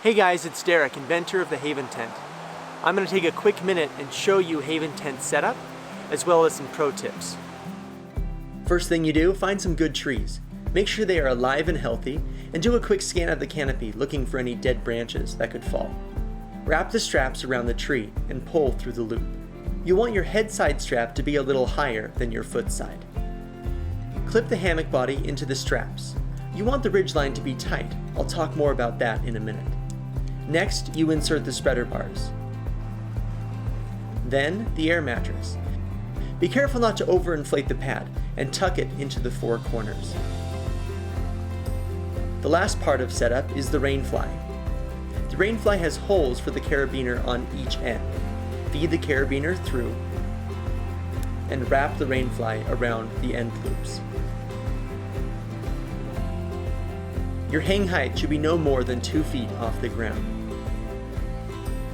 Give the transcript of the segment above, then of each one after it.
Hey guys, it's Derek, inventor of the Haven Tent. I'm going to take a quick minute and show you Haven Tent setup, as well as some pro tips. First thing you do, find some good trees. Make sure they are alive and healthy, and do a quick scan of the canopy looking for any dead branches that could fall. Wrap the straps around the tree and pull through the loop. You want your head side strap to be a little higher than your foot side. Clip the hammock body into the straps. You want the ridgeline to be tight. I'll talk more about that in a minute. Next, you insert the spreader bars. Then, the air mattress. Be careful not to overinflate the pad and tuck it into the four corners. The last part of setup is the rainfly. The rainfly has holes for the carabiner on each end. Feed the carabiner through and wrap the rainfly around the end loops. Your hang height should be no more than 2 feet off the ground.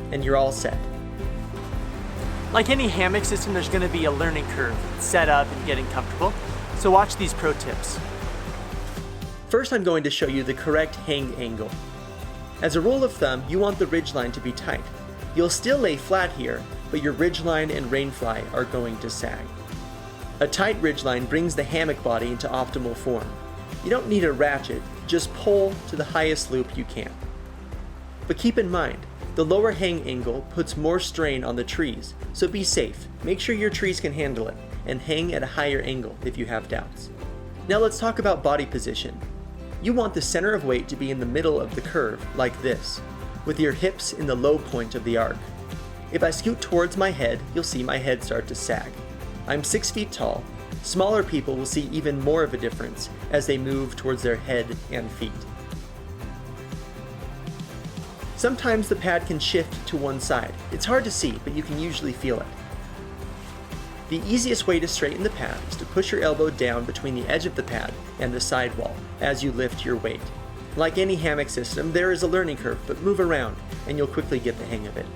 And you're all set. Like any hammock system, there's going to be a learning curve, set up and getting comfortable, so watch these pro tips. First, I'm going to show you the correct hang angle. As a rule of thumb, you want the ridgeline to be tight. You'll still lay flat here, but your ridgeline and rainfly are going to sag. A tight ridgeline brings the hammock body into optimal form. You don't need a ratchet, just pull to the highest loop you can. But keep in mind, the lower hang angle puts more strain on the trees, so be safe. Make sure your trees can handle it, and hang at a higher angle if you have doubts. Now let's talk about body position. You want the center of weight to be in the middle of the curve, like this, with your hips in the low point of the arc. If I scoot towards my head, you'll see my head start to sag. I'm 6 feet tall. Smaller people will see even more of a difference as they move towards their head and feet. Sometimes the pad can shift to one side. It's hard to see, but you can usually feel it. The easiest way to straighten the pad is to push your elbow down between the edge of the pad and the sidewall as you lift your weight. Like any hammock system, there is a learning curve, but move around and you'll quickly get the hang of it.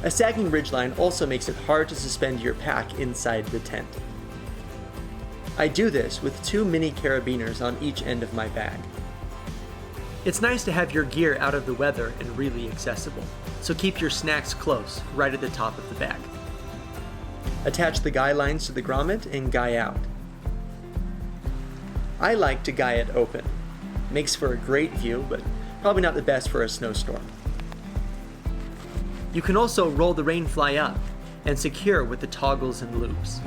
A sagging ridgeline also makes it hard to suspend your pack inside the tent. I do this with 2 mini carabiners on each end of my bag. It's nice to have your gear out of the weather and really accessible, so keep your snacks close, right at the top of the bag. Attach the guy lines to the grommet and guy out. I like to guy it open. Makes for a great view, but probably not the best for a snowstorm. You can also roll the rainfly up and secure with the toggles and loops.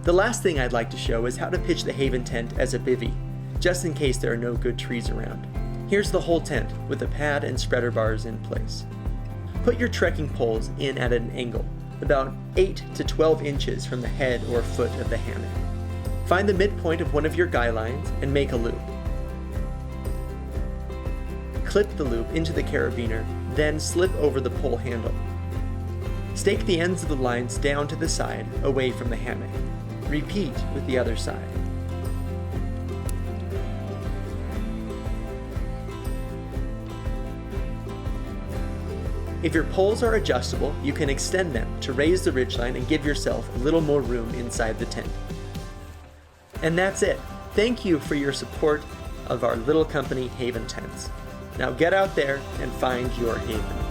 The last thing I'd like to show is how to pitch the Haven tent as a bivvy, just in case there are no good trees around. Here's the whole tent with the pad and spreader bars in place. Put your trekking poles in at an angle, about 8 to 12 inches from the head or foot of the hammock. Find the midpoint of one of your guy lines and make a loop. Clip the loop into the carabiner, then slip over the pole handle. Stake the ends of the lines down to the side, away from the hammock. Repeat with the other side. If your poles are adjustable, you can extend them to raise the ridgeline and give yourself a little more room inside the tent. And that's it. Thank you for your support of our little company, Haven Tents. Now get out there and find your haven.